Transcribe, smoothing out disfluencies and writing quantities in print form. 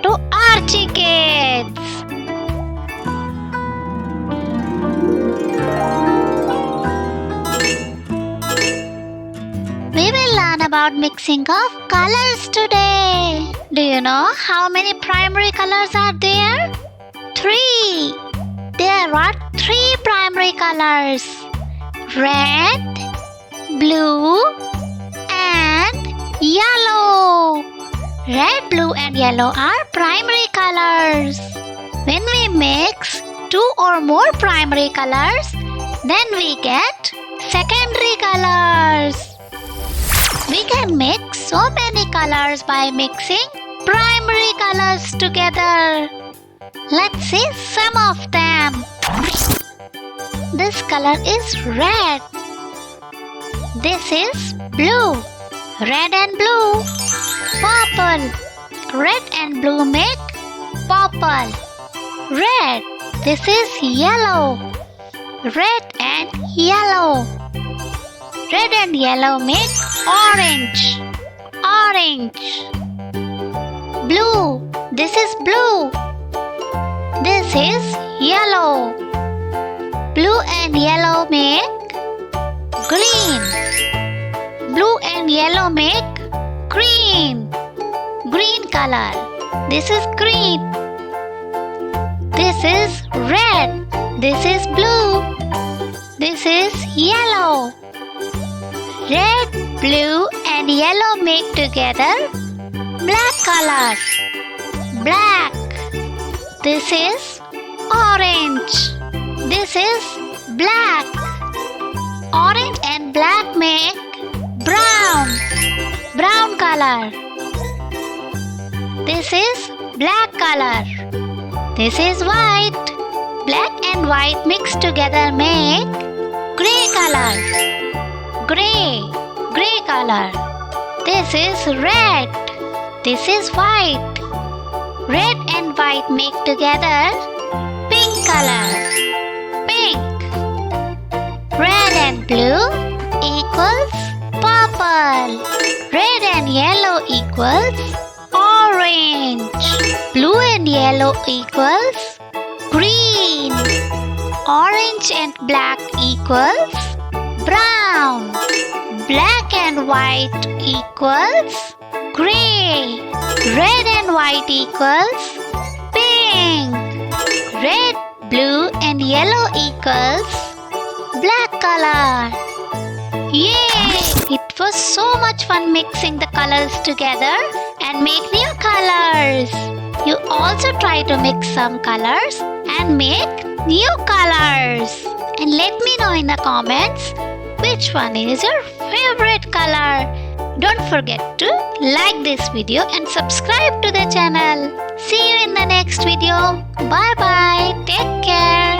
to Archie Kids. We will learn about mixing of colors today. Do you know how many primary colors are there? 3. There are 3 primary colors: red, blue, and yellow. Red, blue, and yellow are primary colors. When we mix 2 or more primary colors, then we get secondary colors. We can mix so many colors by mixing primary colors together. Let's see some of them. This color is red. This is blue. Red and blue. Purple. Red and blue make purple. Red. This is yellow. Red and yellow. Red and yellow make orange. Orange. Blue. This is blue. This is yellow. Blue and yellow make green. Blue and yellow make green. Green color. This is green. This is red. This is blue. This is yellow. Red, blue, and yellow make together black color. Black. This is orange. This is black. Orange and black make brown. Brown color. This is black color. This is white. Black and white mixed together make gray color. Gray. Gray color. This is red. This is white. Red and white make together pink color. Pink. Red and blue equals purple. Red and yellow equals orange. Blue and yellow equals green. Orange and black equals brown. Black and white equals gray. Red and white equals pink. Red, blue, and yellow equals black color. Yay! It was so much fun mixing the colors together and make new colors. You also try to mix some colors and make new colors. And let me know in the comments which one is your favorite color. Don't forget to like this video and subscribe to the channel. See you in the next video. Bye bye. Take care.